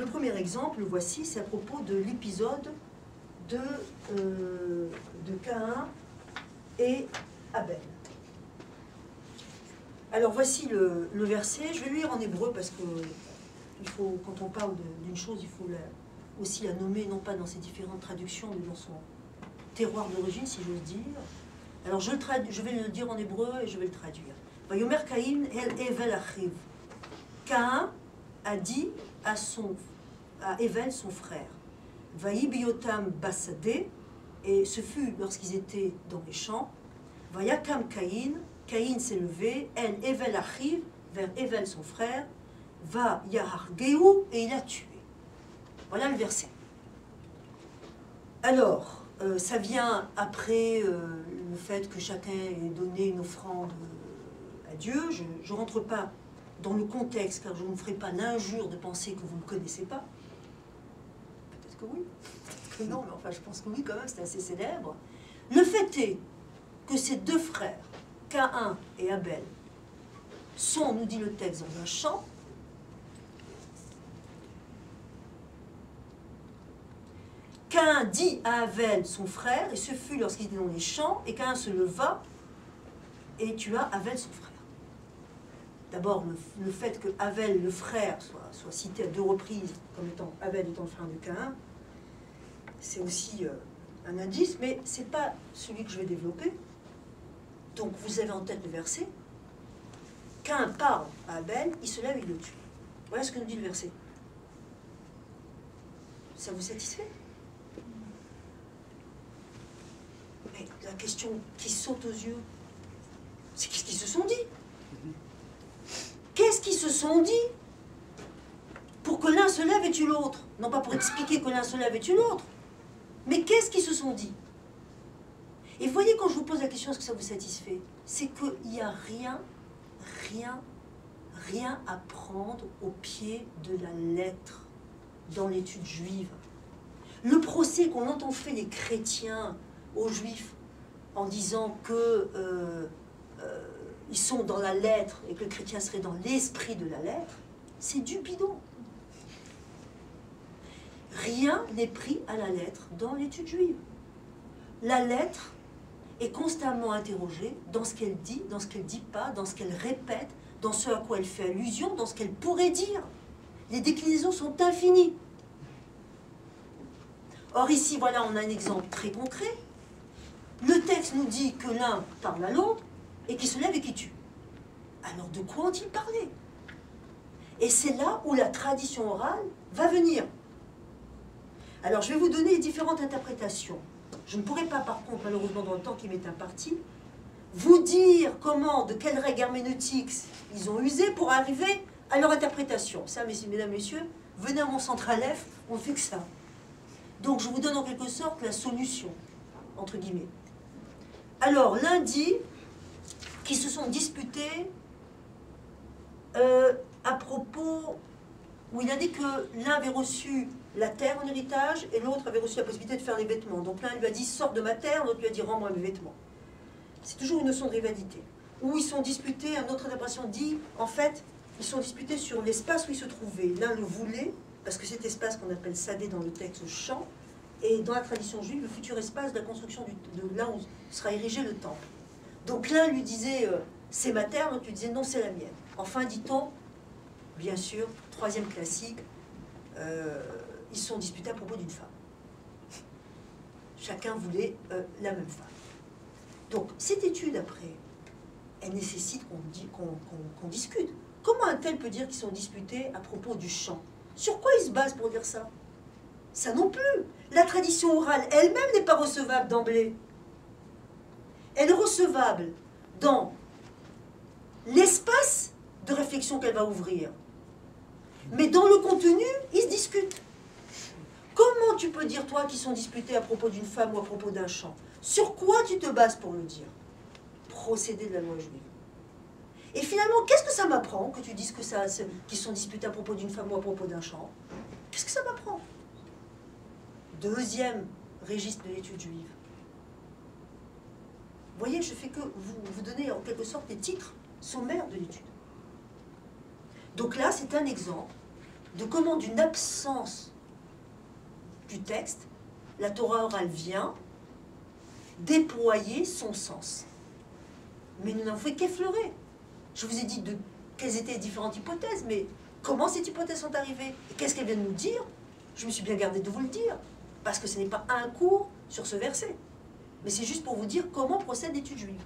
Le premier exemple, le voici, c'est à propos de l'épisode de Caïn et Abel. Alors voici le verset, je vais le lire en hébreu parce que il faut, quand on parle d'une chose, il faut aussi la nommer, non pas dans ses différentes traductions, mais dans son terroir d'origine, si j'ose dire. Alors je vais le dire en hébreu et je vais le traduire. Vayomer Caïn el Evel achiv. Caïn a dit à Evel, son frère, Vayi biotam basadeh, et ce fut lorsqu'ils étaient dans les champs, Vayakam Caïn, Caïn s'est levé, el Evel achiv, vers Evel, son frère, va Yahargeu, et il a tué. Voilà le verset. Alors, ça vient après le fait que chacun ait donné une offrande à Dieu. Je ne rentre pas dans le contexte, car je ne vous ferai pas l'injure de penser que vous ne connaissez pas. Peut-être que oui, peut-être que non, mais enfin je pense que oui quand même, c'est assez célèbre. Le fait est que ces deux frères, Caïn et Abel, sont, nous dit le texte, dans un champ. Caïn dit à Abel, son frère, et ce fut lorsqu'il était dans les champs, et Caïn se leva et tua Abel, son frère. D'abord, le fait que Abel, le frère, soit cité à deux reprises, comme étant Abel étant le frère de Caïn, c'est aussi un indice, mais ce n'est pas celui que je vais développer. Donc, vous avez en tête le verset. Caïn parle à Abel, il se lève et il le tue. Voilà ce que nous dit le verset. Ça vous satisfait? Mais la question qui saute aux yeux, c'est qu'est-ce qu'ils se sont dit? Qu'est-ce qu'ils se sont dit pour que l'un se lève et tue l'autre? Non pas pour expliquer que l'un se lève et tue l'autre, mais qu'est-ce qu'ils se sont dit? Et vous voyez, quand je vous pose la question, est-ce que ça vous satisfait? C'est qu'il n'y a rien à prendre au pied de la lettre dans l'étude juive. Le procès qu'on entend faire les chrétiens aux juifs en disant que ils sont dans la lettre et que le chrétien serait dans l'esprit de la lettre, c'est du bidon. Rien n'est pris à la lettre dans l'étude juive. La lettre est constamment interrogée dans ce qu'elle dit, dans ce qu'elle ne dit pas, dans ce qu'elle répète, dans ce à quoi elle fait allusion, dans ce qu'elle pourrait dire. Les déclinaisons sont infinies. Or ici, voilà, on a un exemple très concret. Le texte nous dit que l'un parle à l'autre et qu'il se lève et qu'il tue. Alors de quoi ont-ils parlé? Et c'est là où la tradition orale va venir. Alors je vais vous donner les différentes interprétations. Je ne pourrai pas, par contre, malheureusement dans le temps qui m'est imparti, vous dire comment, de quelles règles herméneutiques ils ont usé pour arriver à leur interprétation. Ça, mesdames, messieurs, venez à mon centre Aleph, on fait que ça. Donc je vous donne en quelque sorte la solution, entre guillemets. Alors, l'un dit qu'ils se sont disputés à propos, où il a dit que l'un avait reçu la terre en héritage et l'autre avait reçu la possibilité de faire les vêtements. Donc l'un lui a dit « sors de ma terre », l'autre lui a dit « rends-moi mes vêtements ». C'est toujours une notion de rivalité. Où ils sont disputés, une autre interprétation dit, en fait, ils sont disputés sur l'espace où ils se trouvaient. L'un le voulait, parce que cet espace qu'on appelle sadé dans le texte champ, et dans la tradition juive, le futur espace de la construction de là où sera érigé le temple. Donc l'un lui disait c'est ma terre, l'autre lui disait non, c'est la mienne. Enfin, dit-on, bien sûr, troisième classique, ils sont disputés à propos d'une femme. Chacun voulait la même femme. Donc cette étude après, elle nécessite qu'on discute. Comment un tel peut dire qu'ils sont disputés à propos du champ? Sur quoi il se base pour dire ça? Ça non plus. La tradition orale elle-même n'est pas recevable d'emblée. Elle est recevable dans l'espace de réflexion qu'elle va ouvrir. Mais dans le contenu, ils se discutent. Comment tu peux dire, toi, qu'ils sont disputés à propos d'une femme ou à propos d'un champ? Sur quoi tu te bases pour le dire? Procédé de la loi juive. Et finalement, qu'est-ce que ça m'apprend que tu dises que qu'ils sont disputés à propos d'une femme ou à propos d'un champ? Qu'est-ce que ça m'apprend? Deuxième registre de l'étude juive. Vous voyez, je fais que vous donner en quelque sorte les titres sommaires de l'étude. Donc là, c'est un exemple de comment d'une absence du texte, la Torah orale vient déployer son sens. Mais nous n'avons fait qu'effleurer. Je vous ai dit quelles étaient les différentes hypothèses, mais comment ces hypothèses sont arrivées et qu'est-ce qu'elles viennent nous dire? Je me suis bien gardée de vous le dire, parce que ce n'est pas un cours sur ce verset. Mais c'est juste pour vous dire comment procède l'étude juive.